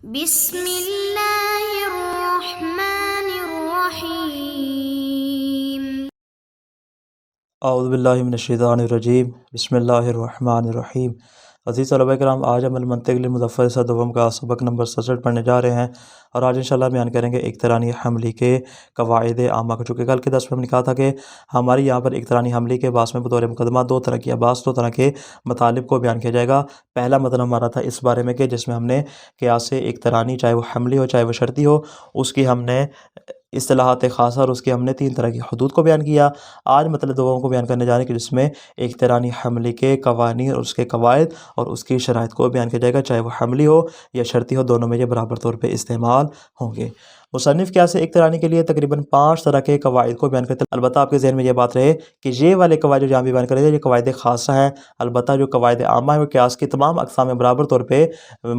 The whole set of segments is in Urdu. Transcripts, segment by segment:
بسم اللہ الرحمن الرحیم۔ اعوذ باللہ من الشیطان الرجیم، بسم اللہ الرحمن الرحیم۔ عزیز طلبہ کرام، آج ہم المنطق للمظفر دوم کا سبق نمبر 67 پڑھنے جا رہے ہیں، اور آج انشاءاللہ بیان کریں گے اقترانی حملی کے قواعد عامہ کو۔ چونکہ کل کے درس میں ہم نے کہا تھا کہ ہماری یہاں پر اقترانی حملی کے باعث میں بطور مقدمہ دو طرح کے مطالب کو بیان کیا جائے گا۔ پہلا مطلب ہمارا تھا اس بارے میں کہ جس میں ہم نے قیاس اقترانی، چاہے وہ حملی ہو چاہے وہ شرطی ہو، اس کی ہم نے اصطلاحات خاصہ اور اس کی ہم نے 3 طرح کی حدود کو بیان کیا۔ آج مطلب دوم کو بیان کرنے جا رہے ہیں کہ جس میں اقترانی حملی کے قوانین اور اس کے قواعد اور اس کی شرائط کو بیان کیا جائے گا، چاہے وہ حملی ہو یا شرطی ہو، دونوں میں یہ برابر طور پہ استعمال ہوں گے۔ مصنف قیاس اقترانی کے لیے تقریباً 5 طرح کے قواعد کو بیان کرتے ہیں۔ البتہ آپ کے ذہن میں یہ بات رہے کہ یہ والے قواعد جو یہاں بھی بیان کرے گا یہ قواعد خاصہ ہیں، البتہ جو قواعد عامہ ہیں وہ قیاس کی تمام اقسام میں برابر طور پہ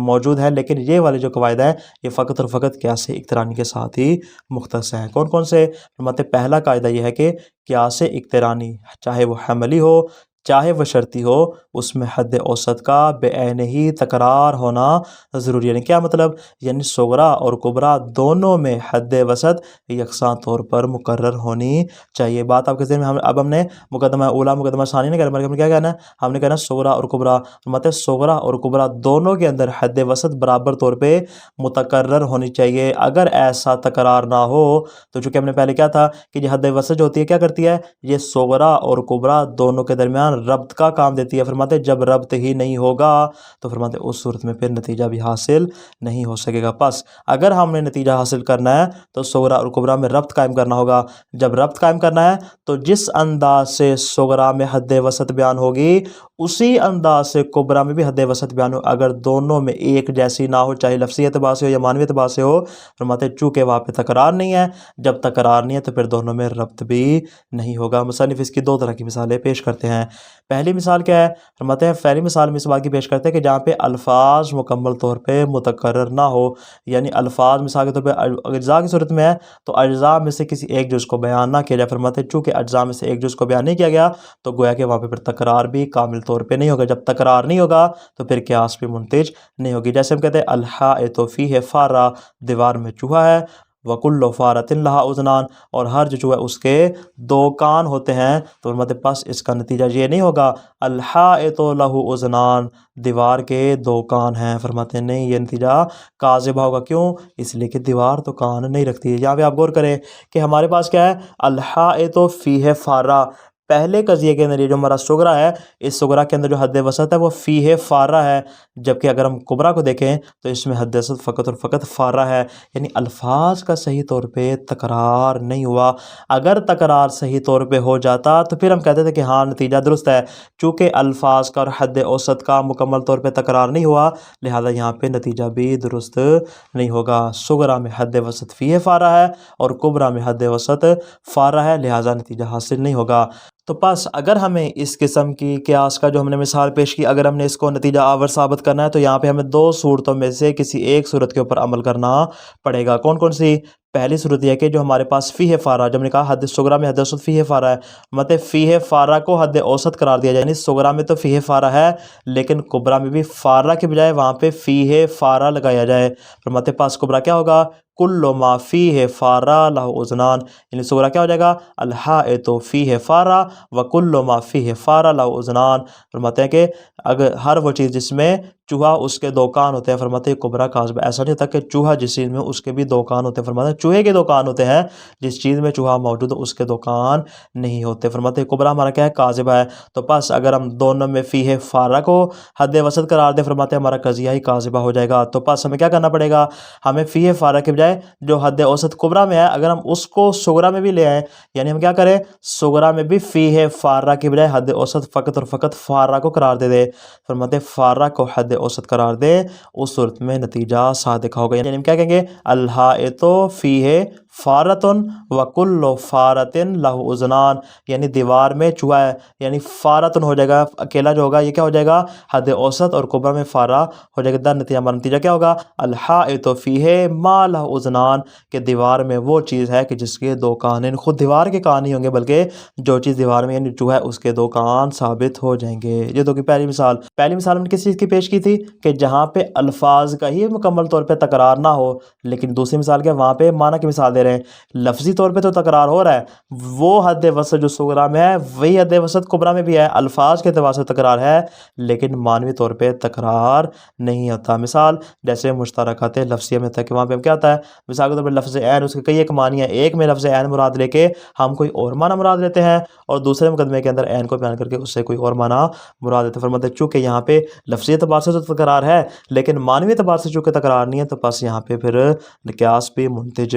موجود ہیں، لیکن یہ والے جو قواعد ہیں یہ فقط اور فقط قیاس اقترانی کے ساتھ ہی مختص ہیں۔ کون کون سے؟ پہلا قاعدہ یہ ہے کہ قیاس اقترانی چاہے وہ حملی ہو چاہے وہ شرطی ہو، اس میں حد اوسط کا بعینہ ہی تکرار ہونا ضروری ہے۔ یعنی کیا مطلب؟ یعنی صغریٰ اور کبریٰ دونوں میں حد وسط یکساں طور پر مقرر ہونی چاہیے۔ بات آپ کے ذہن میں اب ہم نے مقدمہ اولا مقدمہ ثانی نہیں کرنا، ہم نے کیا کہنا ہے؟ ہم نے کہنا صغریٰ اور کبریٰ، مطلب صغریٰ اور کبریٰ دونوں کے اندر حد وسط برابر طور پہ متقرر ہونی چاہیے۔ اگر ایسا تکرار نہ ہو تو چونکہ ہم نے پہلے کیا تھا کہ یہ حد وسط جو ہوتی ہے کیا کرتی ہے؟ یہ صغریٰ اور کبریٰ دونوں کے درمیان ربط کا کام دیتی ہے۔ فرماتے ہیں جب ربط ہی نہیں ہوگا تو فرماتے ہیں اس صورت میں پھر نتیجہ بھی حاصل نہیں ہو سکے گا۔ پس اگر ہم نے نتیجہ حاصل کرنا ہے تو صغریٰ اور کبریٰ میں ربط قائم کرنا ہوگا۔ جب ربط قائم کرنا ہے تو جس انداز سے صغریٰ میں حد وسط بیان ہوگی اسی انداز سے کبریٰ میں بھی حد وسط بیان ہو، اگر دونوں میں ایک جیسی نہ ہو، چاہے لفظی اعتبار سے ہو یا معنوی اعتبار سے ہو، فرماتے ہیں چونکہ وہاں پہ تکرار نہیں ہے، جب تکرار نہیں ہے تو پھر دونوں میں ربط بھی نہیں ہوگا۔ مصنف اس کی 2 طرح کی مثالیں پیش کرتے ہیں۔ پہلی مثال کیا ہے؟ فرماتے ہیں پہلی مثال میں اس بات کی پیش کرتے ہیں کہ جہاں پہ الفاظ مکمل طور پہ متکرر نہ ہو، یعنی الفاظ مثال کے طور پہ اجزاء کی صورت میں ہے تو اجزاء میں سے کسی ایک جز کو بیان نہ کیا جائے۔ فرماتے ہیں چونکہ اجزاء میں سے ایک جز کو بیان نہیں کیا گیا تو گویا کہ وہاں پہ پھر تکرار بھی کامل طور پہ نہیں ہوگا۔ جب تکرار نہیں ہوگا تو پھر قیاس بھی منتج نہیں ہوگی۔ جیسے ہم کہتے ہیں الحائط فیہ فارہ، دیوار میں چوہا ہے، وَكُلُّ فَارَةٍ لَهَا أُذْنَانِ، اور ہر جو چوہا ہے اس کے 2 کان ہوتے ہیں، تو فرماتے پس اس کا نتیجہ یہ نہیں ہوگا الحائط لَهُ أُذْنَانِ، دیوار کے 2 کان ہیں۔ فرماتے ہیں نہیں، یہ نتیجہ کاذبہ ہوگا۔ کیوں؟ اس لیے کہ دیوار تو کان نہیں رکھتی ہے۔ یہاں پہ آپ غور کریں کہ ہمارے پاس کیا ہے؟ الحائط فیہ فارہ، پہلے قضیے کے اندر یہ جو ہمارا صغریٰ ہے، اس صغریٰ کے اندر جو حد وسط ہے وہ فیہ فارہ ہے، جبکہ اگر ہم کبریٰ کو دیکھیں تو اس میں حد وسط فقط اور فقط فارہ ہے، یعنی الفاظ کا صحیح طور پہ تکرار نہیں ہوا۔ اگر تکرار صحیح طور پہ ہو جاتا تو پھر ہم کہتے تھے کہ ہاں نتیجہ درست ہے، چونکہ الفاظ کا اور حد اوسط کا مکمل طور پہ تکرار نہیں ہوا لہذا یہاں پہ نتیجہ بھی درست نہیں ہوگا۔ صغریٰ میں حد وسط فیہ فارہ ہے اور کبریٰ میں حد وسط فارہ ہے، لہذا نتیجہ حاصل نہیں ہوگا۔ تو پس اگر ہمیں اس قسم کی قیاس کا جو ہم نے مثال پیش کی، اگر ہم نے اس کو نتیجہ آور ثابت کرنا ہے تو یہاں پہ ہمیں 2 صورتوں میں سے کسی ایک صورت کے اوپر عمل کرنا پڑے گا۔ کون کون سی؟ پہلی صورت یہ ہے کہ جو ہمارے پاس فیہ فارہ، جب ہم نے کہا حد صغریٰ میں حد اوسط فیہ فارہ ہے، مطلب فیہ فارہ کو حد اوسط قرار دیا جائے، یعنی صغریٰ میں تو فیہ فارہ ہے لیکن کبریٰ میں بھی فارہ کے بجائے وہاں پہ فیہ فارہ لگایا جائے۔ فرماتے پاس کبریٰ کیا ہوگا؟ کل ما فیہ فارہ لہ اذنان، یعنی صغریٰ کیا ہو جائے گا؟ الحائط فیہ فارہ وکل ما فیہ فارہ لہ اذنان۔ فرماتے ہیں کہ اگر ہر وہ چیز جس میں چوہا اس کے 2 کان ہوتے ہیں، فرماتے ہیں کبریٰ کاذبہ۔ ایسا نہیں ہوتا کہ چوہا جس چیز میں اس کے بھی 2 کان ہوتے ہیں، فرماتے ہیں چوہے کے 2 کان ہوتے ہیں، جس چیز میں چوہا موجود ہے اس کے 2 کان نہیں ہوتے۔ فرماتے ہیں کبریٰ ہمارا کیا ہے؟ کاذبہ ہے۔ تو پس اگر ہم دونوں میں فیہ فارہ کو حد وسط قرار دیں، فرماتے ہیں ہمارا قضیہ ہی کاذبہ ہو جائے گا۔ تو پس ہمیں کیا کرنا پڑے گا؟ ہمیں فیہ فارہ کے بجائے جو حد اوسط کبریٰ میں ہے اگر ہم اس کو صغریٰ میں بھی لے آئیں، یعنی ہم کیا کریں؟ صغریٰ میں بھی فیہ فارہ کے بجائے حد اوسط فقط اور فقط فارہ کو قرار دے دے، فرماتے ہیں فارہ کو حد اوسط قرار دے، اس صورت میں نتیجہ صادق ہوگا۔ یعنی ہم کیا کہیں گے؟ الحائط فیہ فارتن وکل فارتن لہ اذنان، یعنی دیوار میں چوہا ہے، یعنی فارتن ہو جائے گا، اکیلا جو ہوگا یہ کیا ہو جائے گا، حد اوسط، اور کبرا میں فارا ہو جائے گا، در نتیجہ ہمارا نتیجہ کیا ہوگا، الحائط فیہ ما لہ اذنان، کہ دیوار میں وہ چیز ہے کہ جس کے دو کان ہیں، خود دیوار کے کان نہیں ہوں گے بلکہ جو چیز دیوار میں یعنی چوہا ہے اس کے دو کان ثابت ہو جائیں گے۔ یہ تو کہ پہلی مثال ہم نے کس چیز کی پیش کی تھی کہ جہاں پہ الفاظ کا ہی مکمل طور پہ تکرار نہ ہو، لیکن دوسری مثال کیا، وہاں پہ معنی کی مثال دے رہے ہیں، لفظی طور پہ تو تکرار ہو رہا ہے، وہ حد وسط جو صغرا میں ہے وہی حد وسط کبرا میں بھی ہے، الفاظ کے اعتبار سے تکرار ہے لیکن معنوی طور پہ تکرار نہیں ہوتا۔ مثال جیسے مشترکات لفظیہ میں تھا کہ وہاں پہ کیا ہوتا ہے، مثال کے طور پر لفظ عین، اس کے کئی ایک معنی ہیں، ایک میں لفظ عین مراد لے کے ہم کوئی اور معنی مراد لیتے ہیں، اور دوسرے مقدمے کے اندر عین کو بیان کر کے اس سے کوئی اور معنی مراد لیتے ہیں۔ فرماتے ہیں چونکہ یہاں پہ لفظی اعتبار سے تو تکرار ہے لیکن معنوی اعتبار سے چونکہ تکرار نہیں ہے تو بس یہاں پہ پھر قیاس بھی منتج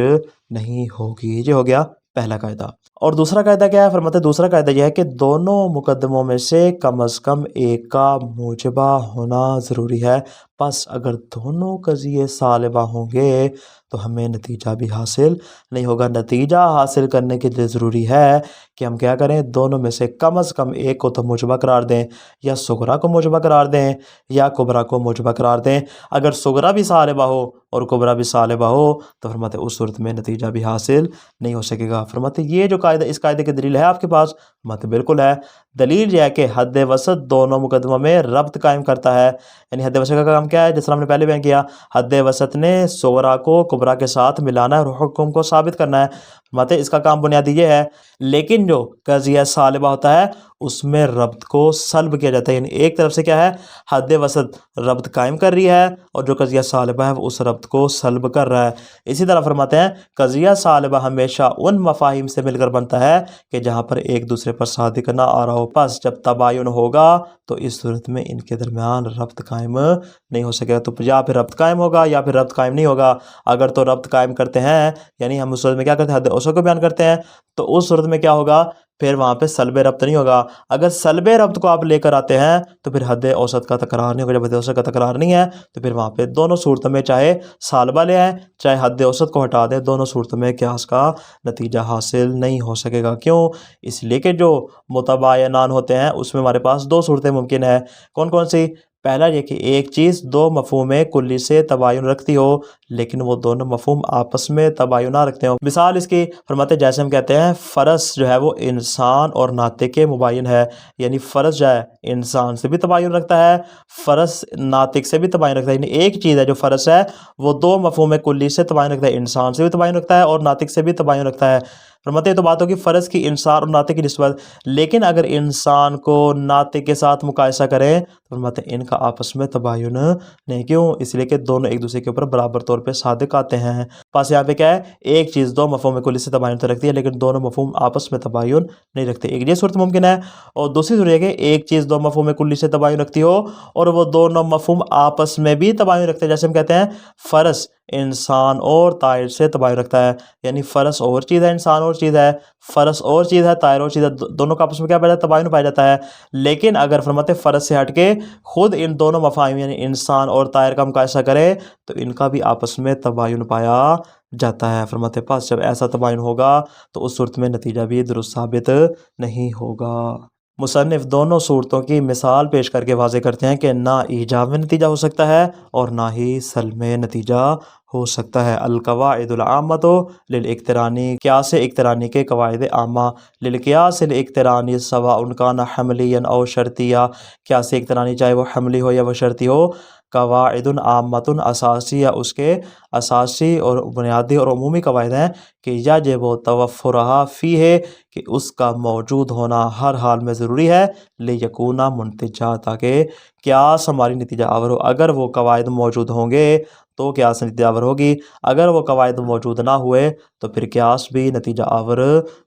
نہیں ہوگی۔ یہ ہو گیا پہلا قاعدہ۔ اور دوسرا قاعدہ کیا ہے، فرماتے ہیں دوسرا قاعدہ یہ ہے کہ دونوں مقدموں میں سے کم از کم ایک کا موجبہ ہونا ضروری ہے، پس اگر دونوں قضیے سالبہ ہوں گے تو ہمیں نتیجہ بھی حاصل نہیں ہوگا۔ نتیجہ حاصل کرنے کے لیے ضروری ہے کہ ہم کیا کریں، دونوں میں سے کم از کم ایک کو تو موجبہ قرار دیں، یا صغرا کو موجبہ قرار دیں یا کبرا کو موجبہ قرار دیں۔ اگر صغرا بھی سالبہ ہو اور کبرا بھی سالبہ ہو تو فرماتے ہیں اس صورت میں نتیجہ بھی حاصل نہیں ہو سکے گا۔ فرماتے ہیں یہ جو قاعدہ، اس قاعدے کی دلیل ہے آپ کے پاس، فرماتے ہیں بالکل ہے۔ دلیل یہ ہے کہ حد وسط دونوں مقدموں میں ربط قائم کرتا ہے، یعنی حد وسط کا کام کیا ہے، جس طرح ہم نے پہلے بیان کیا، حد وسط نے صغرا کو کبرا کے ساتھ ملانا ہے اور حکم کو ثابت کرنا ہے۔ فرماتے ہیں اس کا کام بنیادی یہ ہے، لیکن جو قضیہ سالبہ ہوتا ہے اس میں ربط کو سلب کیا جاتا ہے، یعنی ایک طرف سے کیا ہے، حد وسط ربط قائم کر رہی ہے اور جو قضیہ سالبہ ہے وہ اس ربط کو سلب کر رہا ہے۔ اسی طرح فرماتے ہیں قضیہ سالبہ ہمیشہ ان مفاہیم سے مل کر بنتا ہے کہ جہاں پر ایک دوسرے پر صادق نہ آ رہا ہو، پس جب تباین ہوگا تو اس صورت میں ان کے درمیان ربط قائم نہیں ہو سکے گا۔ تو یا پھر ربط قائم ہوگا یا پھر ربط قائم نہیں ہوگا۔ اگر تو ربط قائم کرتے ہیں یعنی ہم اس صورت میں کیا کرتے ہیں، حد اوسط کو بیان کرتے ہیں، تو اس صورت میں کیا ہوگا، پھر وہاں پہ سلب ربط نہیں ہوگا۔ اگر سلب ربط کو آپ لے کر آتے ہیں تو پھر حد اوسط کا تکرار نہیں ہوگا۔ جب حد اوسط کا تکرار نہیں ہے تو پھر وہاں پہ دونوں صورتوں میں چاہے سالبہ لے آئیں چاہے حد اوسط کو ہٹا دیں، دونوں صورتوں میں قیاس کا نتیجہ حاصل نہیں ہو سکے گا۔ کیوں؟ اس لیے کہ جو متباینان ہوتے ہیں اس میں ہمارے پاس دو صورتیں ممکن ہیں۔ کون کون سی؟ پہلا یہ کہ ایک چیز دو مفہوم کلی سے تباین رکھتی ہو لیکن وہ دونوں مفہوم آپس میں تباین نہ رکھتے ہوں۔ مثال اس کی فرماتے ہیں جیسے ہم کہتے ہیں فرس جو ہے وہ انسان اور ناطق کے مباین ہے، یعنی فرس جو ہے انسان سے بھی تباین رکھتا ہے، فرس ناطق سے بھی تباین رکھتا ہے، یعنی ایک چیز ہے جو فرس ہے وہ دو مفہوم کلی سے تباین رکھتا ہے، انسان سے بھی تباین رکھتا ہے اور ناطق سے بھی تباین رکھتا ہے۔ فرماتے ہیں تو بات ہوگی فرض کی انسان اور ناطق کی نسبت، لیکن اگر انسان کو ناطق کے ساتھ مقایسہ کریں تو فرماتے ہیں ان کا آپس میں تباین نہیں۔ کیوں؟ اس لیے کہ دونوں ایک دوسرے کے اوپر برابر طور پہ صادق آتے ہیں۔ پاس یہاں پہ کیا ہے، ایک چیز دو مفہوم کلی سے تباین تو رکھتی ہے لیکن دونوں مفہوم آپس میں تباین نہیں رکھتے، ایک یہ صورت ممکن ہے۔ اور دوسری صورت یہ کہ ایک چیز دو مفہوم کلی سے تباین رکھتی ہو اور وہ دونوں مفہوم آپس میں بھی تباین رکھتے ہیں، جیسے ہم کہتے ہیں فرس انسان اور طائر سے تباین رکھتا ہے، یعنی فرس اور چیز ہے انسان اور چیز ہے، فرس اور چیز ہے طائر اور چیز ہے، دونوں کا آپس میں کیا پایا جاتا ہے، تباین پایا جاتا ہے۔ لیکن اگر فرماتے فرس سے ہٹ کے خود ان دونوں مفاہیم یعنی انسان اور طائر کا مقایسہ کرے تو ان کا بھی آپس میں تباین پایا جاتا ہے۔ فرماتے پاس جب ایسا تباین ہوگا تو اس صورت میں نتیجہ بھی درست ثابت نہیں ہوگا۔ مصنف دونوں صورتوں کی مثال پیش کر کے واضح کرتے ہیں کہ نہ ایجاب میں نتیجہ ہو سکتا ہے اور نہ ہی سلب میں نتیجہ ہو سکتا ہے۔ القواعد العامۃ للاقترانی، قیاس اقترانی کے قواعد عامہ، للقیاس الاقترانی سواء کان حملیا او شرطیہ، قیاس اقترانی چاہے وہ حملی ہو یا وہ شرطی ہو، قواعد عامۃ اساسی یا اس کے اساسی اور بنیادی اور عمومی قواعد ہیں کہ یجب توفرھا فیہ، کہ اس کا موجود ہونا ہر حال میں ضروری ہے، لیکون منتجا، تاکہ قیاس ہماری نتیجہ آور ہو۔ اگر وہ قواعد موجود ہوں گے تو قیاس نتیجہ آور ہوگی، اگر وہ قواعد موجود نہ ہوئے تو پھر قیاس بھی نتیجہ آور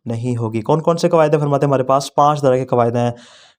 نہیں ہوگی۔ کون کون سے قواعد ہیں؟ فرماتے ہیں ہمارے پاس 5 طرح کے قواعد ہیں۔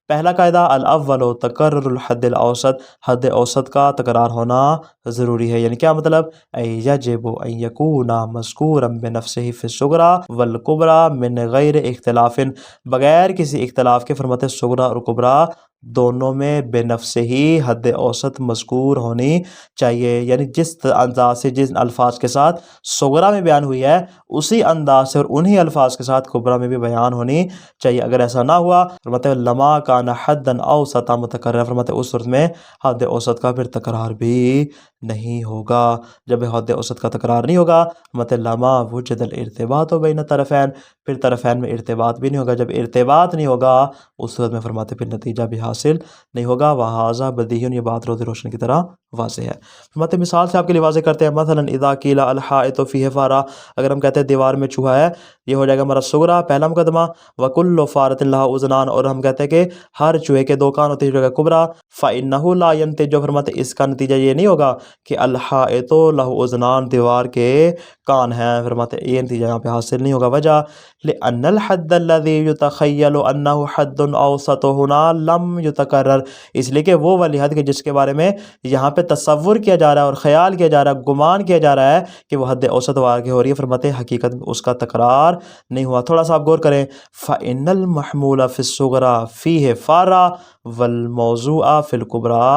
پہلا قاعدہ الاول تکرر الحد الاوسط، حد اوسط کا تکرار ہونا ضروری ہے، یعنی کیا مطلب، یجب ان یکون مذکورا بنفسہ فی الصغری والکبری من غیر اختلاف، بغیر کسی اختلاف کے فرماتے صغری اور کبریٰ دونوں میں بے نفس ہی حد اوسط مذکور ہونی چاہیے، یعنی جس انداز سے جن الفاظ کے ساتھ صغرا میں بیان ہوئی ہے اسی انداز سے اور انہی الفاظ کے ساتھ کبرا میں بھی بیان ہونی چاہیے۔ اگر ایسا نہ ہوا فرماتے ہیں لما کان حدا اوسط متکرر، فرماتے ہیں اس صورت میں حد اوسط کا پھر تکرار بھی نہیں ہوگا۔ جب حد اوسط کا تکرار نہیں ہوگا فرماتے ہیں لما وجد الارتباط بین طرفین، پھر طرفین میں ارتباط بھی نہیں ہوگا۔ جب ارتباط نہیں ہوگا اس صورت میں فرماتے پھر نتیجہ بھی حاصل نہیں ہوگا۔ وہذا بدیہی، یہ بات روز روشن کی طرح واضح ہے۔ فرماتے مثال سے آپ کے لیے واضح کرتے ہیں، مثلا اذا قیل الحائط فیہ فارہ، اگر ہم کہتے ہیں دیوار میں چوہا ہے، یہ ہو جائے گا ہمارا صغرا پہلا مقدمہ۔ وکل فارۃ لہا اذنان، اور ہم کہتے ہیں کہ ہر چوہے کے دو کان ہوتے ہیں، جو ہے کبرا۔ فانہ لا ینتج، جو فرماتے اس کا نتیجہ یہ نہیں ہوگا کہ الحائط لہ اذنان، دیوار کے کان ہیں، فرماتے یہ نتیجہ یہاں پہ حاصل نہیں ہوگا۔ وجہ لأن الحد الذي يتخيل انه حد اوسط هنا لم يتکرر، اس لیے کہ وہ والی حد کے جس کے بارے میں یہاں پہ تصور کیا جا رہا ہے اور خیال کیا جا رہا ہے، گمان کیا جا رہا ہے کہ وہ حد اوسط واقع ہو رہی ہے، فرماتے حقیقت میں اس کا تکرار نہیں ہوا۔ تھوڑا سا آپ غور کریں، فإن المحمول في الصغرى فيه فارہ والموضوع في الكبرى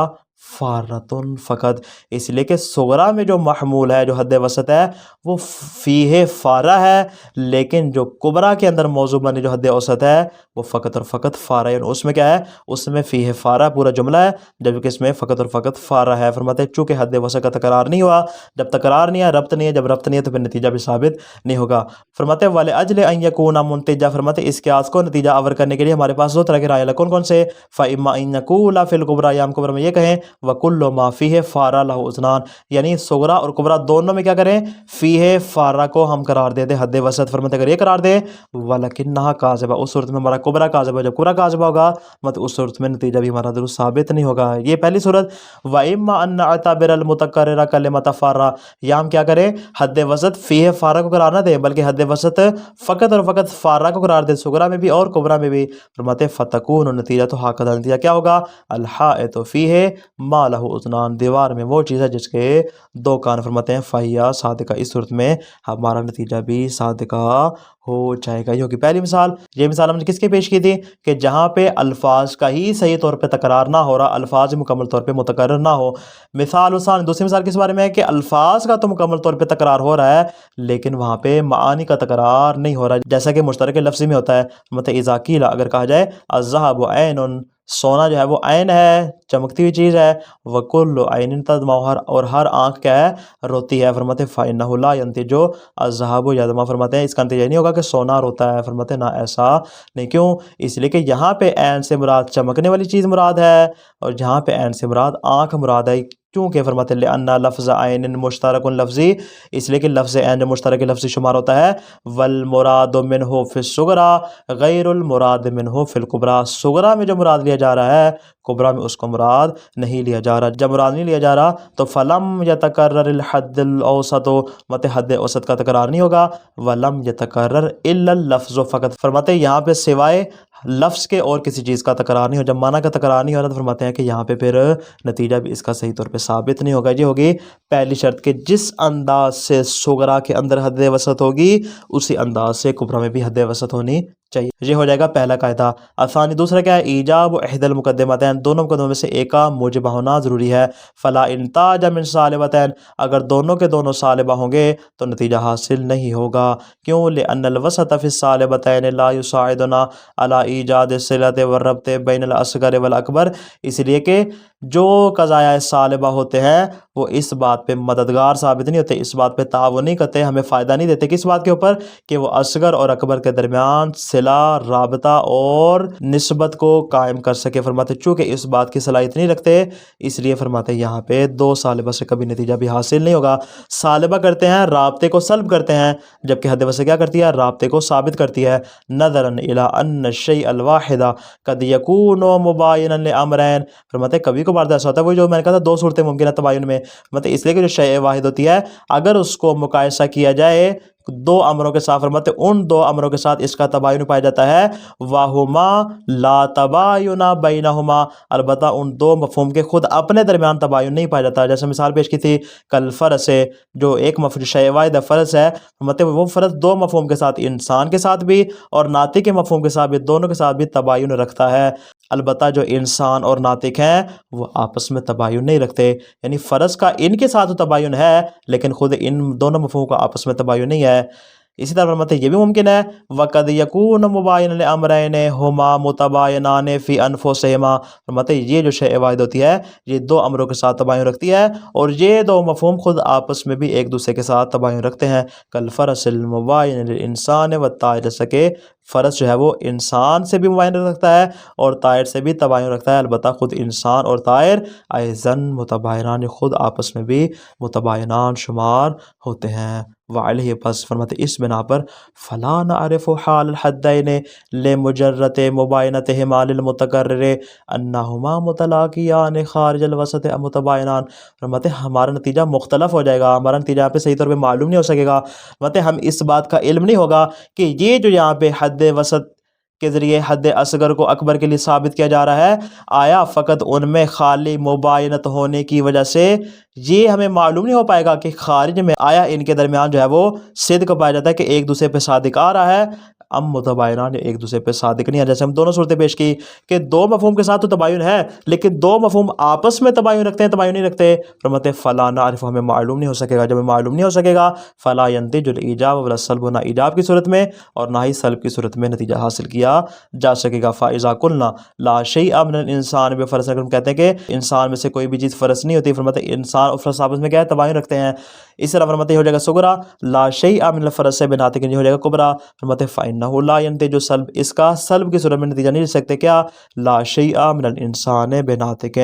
فارتن فقط، اس لیے کہ صغرا میں جو محمول ہے، جو حد وسط ہے، وہ فیہ فارہ ہے، لیکن جو کبرا کے اندر موضوع بنی جو حد اوسط ہے وہ فقط اور فقط فارہ، یعنی اس میں کیا ہے، اس میں فیہ فارہ پورا جملہ ہے، جبکہ اس میں فقط اور فقط فارہ ہے۔ فرماتے ہیں چونکہ حد وسط کا تکرار نہیں ہوا، جب تکرار نہیں ہے ربط نہیں ہے، جب ربط نہیں ہے تو پھر نتیجہ بھی ثابت نہیں ہوگا۔ فرماتے ہیں وَلِأَجْلِ أَن يَكُونَ مُنْتِجًا، فرماتے اس قیاس کو نتیجہ آور کرنے کے لیے ہمارے پاس دو طرح کے رائے کون کون سے، فَإِمَّا أَن يَقُولَ فِي الْكُبْرَى، یا ہم کبرا میں یہ کہیں وَكُلُّ مَا فِيهِ فَارَ لَهُ اذنان، یعنی صغرا اور کبرا دونوں میں کیا کریں، فیہ فارہ کو ہم قرار دے دیں حد وسط۔ فرماتے اگر یہ قرار دیں وَلَكِنَّهَا كَاذِبَةٌ، اس صورت میں ہمارا کبرا کاذب ہے، جب کبرا کاذب ہوگا مطلب اس صورت میں نتیجہ بھی ہمارا درست ثابت نہیں ہوگا۔ یہ پہلی صورت۔ وَإِمَّا أَن نَعْتَبِرَ الْمُتَكَرِّرَ كَلِمَةَ فَارَ، یا ہم کیا کریں حد وسط فیہ فارہ کو قرار نہ دیں بلکہ حد وسط فقط اور فقط فارہ کو قرار دیں، صغرا میں بھی اور کبرا میں بھی۔ فرماتے فَتَكُونُ نتیجہ تو ہاکذا، نتیجہ کیا ہوگا، الحائط فیہ ما لہ اذنان، دیوار میں وہ چیز ہے جس کے دو کان، فرماتے ہیں فہیہ صادقہ، اس صورت میں ہمارا نتیجہ بھی صادقہ ہو جائے گا۔ یہ ہوگی پہلی مثال۔ یہ مثال ہم نے کس کے پیش کی تھی کہ جہاں پہ الفاظ کا ہی صحیح طور پہ تکرار نہ ہو رہا، الفاظ مکمل طور پہ متکرر نہ ہو۔ مثال ثانی، دوسری مثال کس بارے میں ہے کہ الفاظ کا تو مکمل طور پہ تکرار ہو رہا ہے لیکن وہاں پہ معانی کا تکرار نہیں ہو رہا، جیسا کہ مشترک لفظی میں ہوتا ہے۔ مطلب اذا قیل، اگر کہا جائے الذهب عین، سونا جو ہے وہ عین ہے، چمکتی ہوئی چیز ہے، وَكُلُّ عَيْنٍ تَدْمَعُ، اور ہر آنکھ کیا ہے، روتی ہے۔ فرماتے فَإِنَّهُ لَا يَنْتِجُ الذَّهَبُ يَدْمَعُ، فرماتے ہیں اس کا نتیجہ نہیں ہوگا کہ سونا روتا ہے، فرماتے ہیں نہ ایسا نہیں۔ کیوں؟ اس لیے کہ یہاں پہ عین سے مراد چمکنے والی چیز مراد ہے اور جہاں پہ عین سے مراد آنکھ مراد ہے، کیونکہ فرماتے ہیں لِأَنَّ لَفْظَ عَيْنٍ مُشْتَرَكٌ لفظی، اس لیے کہ لفظ عین جو مشترک لفظی شمار ہوتا ہے، وَالْمُرَادُ مِنْهُ فِي الصُّغْرَى غَيْرُ الْمُرَادِ مِنْهُ فِي الْكُبْرَى، صغرا میں جو مراد لیا جا رہا ہے کبرا میں اس کو مراد نہیں لیا جا رہا۔ جب مراد نہیں لیا جا رہا تو فلم یتکرر الحد الاوسط، مطلب حد اوسط کا تکرار نہیں ہوگا، ولم یتکرر الا اللفظ فقط، فرماتے ہیں یہاں پہ سوائے لفظ کے اور کسی چیز کا تکرار نہیں ہو۔ جب معنی کا تکرار نہیں ہو رہا تو فرماتے ہیں کہ یہاں پہ پھر نتیجہ بھی اس کا صحیح طور پہ ثابت نہیں ہوگا۔ یہ ہوگی پہلی شرط کہ جس انداز سے صغرا کے اندر حد وسط ہوگی اسی انداز سے کبرا میں بھی حد وسط ہونی چاہیے۔ یہ ہو جائے گا پہلا قاعدہ۔ آسانی دوسرا کیا ہے، ایجاب احد المقدمتین، دونوں مقدموں میں سے ایک کا موجبہ ہونا ضروری ہے۔ فلا انتاج من صالبتین، اگر دونوں کے دونوں صالبہ ہوں گے تو نتیجہ حاصل نہیں ہوگا۔ کیوں؟ لأن الوسط فی الصالبتین لا یساعدنا علی ایجاد الصلۃ والربط بین الاصغر والاکبر، اس لیے کہ جو قضایا صالبہ ہوتے ہیں وہ اس بات پہ مددگار ثابت نہیں ہوتے، اس بات پہ تعاون نہیں کرتے، ہمیں فائدہ نہیں دیتے، کس بات کے اوپر کہ وہ اصغر اور اکبر کے درمیان صلہ، رابطہ اور نسبت کو قائم کر سکے۔ فرماتے چونکہ اس بات کی صلاحیت نہیں رکھتے اس لیے فرماتے یہاں پہ دو صالبہ سے کبھی نتیجہ بھی حاصل نہیں ہوگا۔ صالبہ کرتے ہیں رابطے کو سلب کرتے ہیں، جبکہ حد وسط کیا کرتی ہے، رابطے کو ثابت کرتی ہے۔ نظرا الی ان الشیء الواحد قد یکون مباینا لامرین، فرماتے کبھی کبھار ایسا ہوتا ہے، وہ جو میں نے کہا تھا دو صورتیں ممکن ہے تباین میں، مطلب اس لیے کہ جو شیء واحد ہوتی ہے اگر اس کو مقایسہ کیا جائے دو امروں کے ساتھ، فرماتے ان دو امروں کے ساتھ اس کا تباین پایا جاتا ہے، وَهُمَا لَا تَبَايُنَ بَيْنَهُمَا، البتہ ان دو مفہوم کے خود اپنے درمیان تباین نہیں پایا جاتا۔ جیسے مثال پیش کی تھی کل فرض سے، جو ایک مفہوم شیء واحد فرض ہے، فرماتے وہ فرض دو مفہوم کے ساتھ، انسان کے ساتھ بھی اور ناطق کے مفہوم کے ساتھ بھی، دونوں کے ساتھ بھی تباین رکھتا ہے۔ البتہ جو انسان اور ناطق ہیں وہ آپس میں تباین نہیں رکھتے، یعنی فرض کا ان کے ساتھ تو تباین ہے لیکن خود ان دونوں مفہوم کا آپس میں تباین نہیں ہے۔ اسی طرح فرماتے ہیں یہ بھی ممکن ہے وَقَدْ يَكُونُ مُبَايِنًا لِأَمْرَيْنِ هُمَا مُتَبَايِنَانِ فِي أَنفُسِهِمَا، فرماتے ہیں یہ جو شے واحد ہوتی ہے یہ دو امروں کے ساتھ تباین رکھتی ہے اور یہ دو مفہوم خود آپس میں بھی ایک دوسرے کے ساتھ تباین رکھتے ہیں۔ کَالْفَرَسِ الْمُبَايِنِ لِلْإِنسَانِ وَالطَّائِرِ، جیسا کہ فرس جو ہے وہ انسان سے بھی مباین رکھتا ہے اور طائر سے بھی تباین رکھتا ہے، البتہ خود انسان اور طائر ایضاً متباینان، خود آپس میں بھی متباینان شمار ہوتے ہیں۔ وعلیہ، پس فرماتے اس بنا پر فلا نعرف حال الحدین لمجرد مباینتہما للمتقرر انہما متلاقیان خارج الوسط متباینان، فرماتے ہمارا نتیجہ مختلف ہو جائے گا، ہمارا نتیجہ یہاں پہ صحیح طور پہ معلوم نہیں ہو سکے گا، فرماتے ہم اس بات کا علم نہیں ہوگا کہ یہ جو یہاں پہ حد وسط کے ذریعے حد اصغر کو اکبر کے لیے ثابت کیا جا رہا ہے، آیا فقط ان میں خالی مباینت ہونے کی وجہ سے یہ ہمیں معلوم نہیں ہو پائے گا کہ خارج میں آیا ان کے درمیان جو ہے وہ صدق پایا جاتا ہے کہ ایک دوسرے پہ صادق آ رہا ہے، ام متباینان ایک دوسرے پہ صادق نہیں ہے۔ جیسے ہم دونوں صورتیں پیش کی کہ دو مفہوم کے ساتھ تو تباین ہے لیکن دو مفہوم آپس میں تباین رکھتے ہیں، تباین نہیں رکھتے، فرماتے فلا نعرف، ہمیں معلوم نہیں ہو سکے گا، جب ہمیں معلوم نہیں ہو سکے گا فلا ينتج الایجاب ولا السلب، نہ ایجاب کی صورت میں اور نہ ہی سلب کی صورت میں نتیجہ حاصل کیا جا سکے گا۔ فاذا قلنا لا شیء من الانسان بفرض، اگر ہم کہتے ہیں کہ انسان میں سے کوئی بھی چیز فرض نہیں ہوتی، فرماتے انسان اور فرض آپس میں کیا ہے تباین رکھتے ہیں، اس طرح فرماتے ہو جائے گا صغرا لا شیء من الفرض سے بناتق ہو جائے گا کبرا، فرماتے فانه لا ينتج السلب، اس کا سلب کی صورت میں نتیجہ نہیں لے سکتے، کیا لا شیء من الانسان بناتق،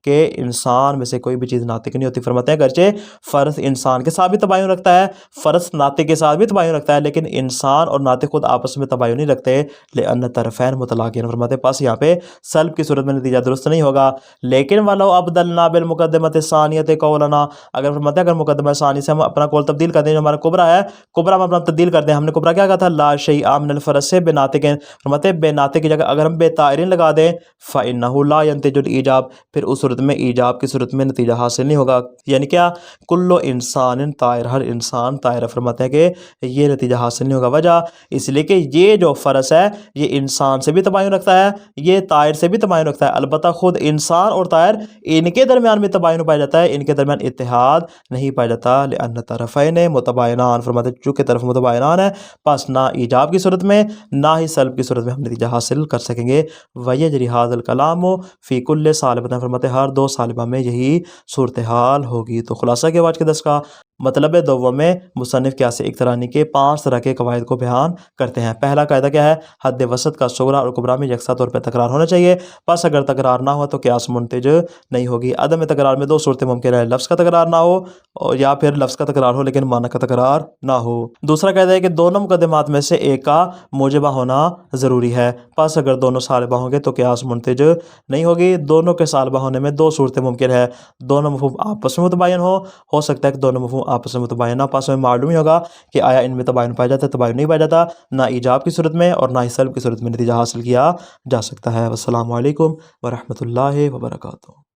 کہ انسان میں سے کوئی بھی چیز ناطق نہیں ہوتی، فرماتے ہیں اگرچہ فرض انسان کے ساتھ بھی تباین رکھتا ہے، فرض ناطق کے ساتھ بھی تباین رکھتا ہے لیکن انسان اور ناطق خود آپس میں تباین نہیں رکھتے، لأن طرفین متلاقین، فرماتے پاس یہاں پہ سلب کی صورت میں نتیجہ درست نہیں ہوگا۔ لیکن ولو ابدلنا بالمقدمۃ الثانیۃ قولنا، اگر فرماتے ہیں اگر مقدمہ ثانی سے ہم اپنا قول تبدیل کر دیں، جو ہمارا کبرا ہے، کبرا ہم اپنا تبدیل کر دیں، ہم نے کبرا کیا کہا تھا لا شیء من الفرض سے بناطق، فرماتے بے ناطق کی جگہ اگر ہم بے طائرین لگا دیں فانه لا ينتج الایجاب، پھر اس صورت میں ایجاب کی صورت میں نتیجہ حاصل نہیں ہوگا، یعنی کیا کل انسان طائر، ہر انسان طائر، فرماتے ہیں کہ یہ نتیجہ حاصل نہیں ہوگا۔ وجہ اس لیے کہ یہ جو فرض ہے یہ انسان سے بھی تباین رکھتا ہے، یہ طائر سے بھی تباین رکھتا ہے، البتہ خود انسان اور طائر ان کے درمیان میں تباین پایا جاتا ہے، ان کے درمیان اتحاد نہیں پایا جاتا، لأن طرفین متباینان، فرماتے چونکہ طرف متباینان ہے پس نہ ایجاب کی صورت میں نہ ہی سلب کی صورت میں ہم نتیجہ حاصل کر سکیں گے۔ ویجری ھذا الکلام فی کل سالبۃ، فرماتے ہر دو سالبہ میں یہی صورتحال ہوگی۔ تو خلاصہ کے آج کے درس کا مطلب دوم میں مصنف قیاس اقترانی کے 5 طرح کے قواعد کو بیان کرتے ہیں۔ پہلا قاعدہ کیا ہے، حد وسط کا صغرا اور کبرا میں یکساں طور پہ تکرار ہونا چاہیے، پس اگر تکرار نہ ہو تو قیاس منتج نہیں ہوگی۔ عدم تکرار میں دو صورتیں ممکن ہے، لفظ کا تکرار نہ ہو اور یا پھر لفظ کا تکرار ہو لیکن معنی کا تکرار نہ ہو۔ دوسرا قاعدہ ہے کہ دونوں مقدمات میں سے ایک کا موجبہ ہونا ضروری ہے، پس اگر دونوں سالبہ ہوں گے تو قیاس منتج نہیں ہوگی۔ دونوں کے سالبہ ہونے میں دو صورتیں ممکن ہے، دونوں مفہوم آپس میں متباین ہو سکتا ہے کہ دونوں مفہوم آپس میں متباین نہ، پاس میں معلوم ہی ہوگا کہ آیا ان میں تباین پایا جاتا ہے، تباین نہیں پایا جاتا، نہ ایجاب کی صورت میں اور نہ ہی سلب کی صورت میں نتیجہ حاصل کیا جا سکتا ہے۔ والسلام علیکم ورحمۃ اللہ وبرکاتہ۔